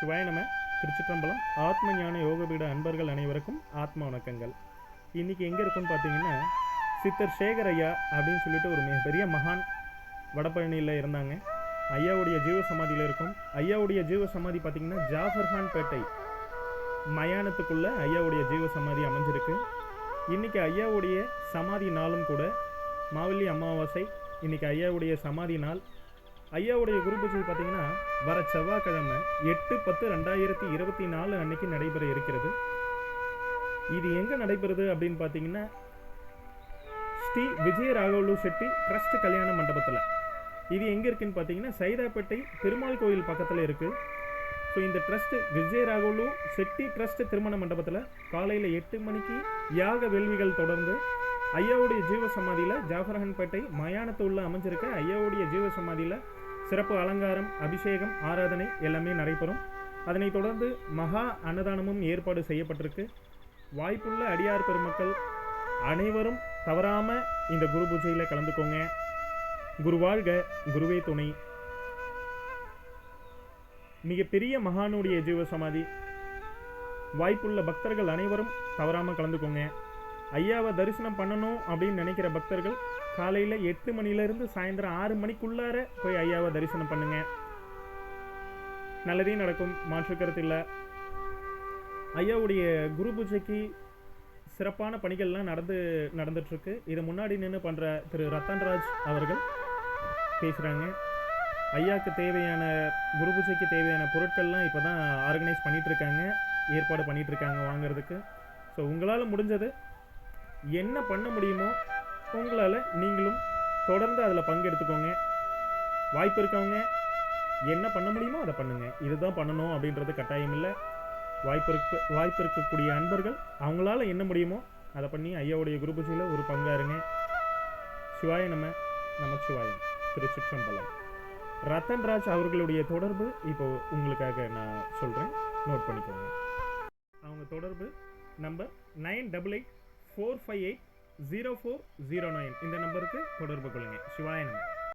சிவாய நம. திருச்சிற்றம்பலம். ஆத்ம ஞான யோகபீட அன்பர்கள் அனைவருக்கும் ஆத்ம வணக்கங்கள். இன்றைக்கி எங்கே இருக்குன்னு பார்த்தீங்கன்னா, சித்தர் சேகர் ஐயா அப்படின்னு சொல்லிட்டு ஒரு மிகப்பெரிய மகான் வடபழனியில் இருந்தாங்க. ஐயாவுடைய ஜீவ சமாதியில் இருக்கும். ஐயாவுடைய ஜீவ சமாதி பார்த்திங்கன்னா ஜாஃபர்கான் பேட்டை மயானத்துக்குள்ளே ஐயாவுடைய ஜீவ சமாதி அமைஞ்சிருக்கு. இன்றைக்கி ஐயாவுடைய சமாதி நாளும் கூட மாவல்லி அமாவாசை. இன்றைக்கி ஐயாவுடைய சமாதி நாள். ஐயாவுடைய குரு பூஜை பார்த்திங்கன்னா வர செவ்வாய்க்கிழமை 8/10/2024 அன்னைக்கு நடைபெற இருக்கிறது. இது எங்கே நடைபெறுது அப்படின்னு பார்த்தீங்கன்னா, ஸ்ரீ விஜய ராகவலு செட்டி ட்ரஸ்ட் கல்யாண மண்டபத்தில். இது எங்கே இருக்குன்னு பார்த்தீங்கன்னா, சைதாப்பேட்டை பெருமாள் கோயில் பக்கத்தில் இருக்குது. ஸோ இந்த ட்ரஸ்ட்டு விஜய ராகவலு செட்டி ட்ரஸ்ட் திருமண மண்டபத்தில் காலையில் 8 மணிக்கு யாக வேள்விகள் தொடர்ந்து ஐயாவுடைய ஜீவ சமாதியில் ஜாஃபர்கான்பேட்டை மயானத்து உள்ள அமைஞ்சிருக்க ஐயாவுடைய ஜீவ சமாதியில் சிறப்பு அலங்காரம், அபிஷேகம், ஆராதனை எல்லாமே நடைபெறும். அதனைத் தொடர்ந்து மகா அன்னதானமும் ஏற்பாடு செய்யப்பட்டிருக்கு. வாய்ப்புள்ள அடியார் பெருமக்கள் அனைவரும் தவறாமல் இந்த குரு பூஜையில் கலந்துக்கோங்க. குருவாழ்க, குருவே துணை. மிகப்பெரிய மகானுடைய ஜீவ சமாதி. வாய்ப்புள்ள பக்தர்கள் அனைவரும் தவறாமல் கலந்துக்கோங்க. ஐயாவை தரிசனம் பண்ணணும் அப்படின்னு நினைக்கிற பக்தர்கள் காலையில் 8 மணிலேருந்து சாயந்தரம் 6 மணிக்குள்ளார போய் ஐயாவை தரிசனம் பண்ணுங்க. நல்லதே நடக்கும், மாற்று கருத்து இல்லை. ஐயாவுடைய குரு பூஜைக்கு சிறப்பான பணிகள்லாம் நடந்துட்டுருக்கு. இதை முன்னாடி நின்று பண்ணுற திரு ரத்தன்ராஜ் அவர்கள் பேசுகிறாங்க. ஐயாவுக்கு தேவையான குரு பூஜைக்கு தேவையான பொருட்கள்லாம் இப்போ தான் ஆர்கனைஸ் பண்ணிகிட்ருக்காங்க, ஏற்பாடு பண்ணிகிட்ருக்காங்க வாங்கிறதுக்கு. ஸோ உங்களால் முடிஞ்சது என்ன பண்ண முடியுமோ உங்களால் நீங்களும் தொடர்ந்து அதில் பங்கெடுத்துக்கோங்க. வாய்ப்பு இருக்கவங்க என்ன பண்ண முடியுமோ அதை பண்ணுங்கள். இதுதான் பண்ணணும் அப்படின்றது கட்டாயம் இல்லை. வாய்ப்பு இருக்கக்கூடிய அன்பர்கள் அவங்களால என்ன முடியுமோ அதை பண்ணி ஐயாவுடைய குரு பூஜையில் ஒரு பங்காருங்க. சிவாய நமச்சிவாயம். திருச்சிற்றம்பலம். ரத்தன்ராஜ் அவர்களுடைய தொடர்பு இப்போ உங்களுக்காக நான் சொல்கிறேன், நோட் பண்ணிக்கோங்க. அவங்க தொடர்பு நம்பர் 9884580409. இந்த நம்பருக்கு தொடர்பு கொள்ளுங்க. சிவாய நம.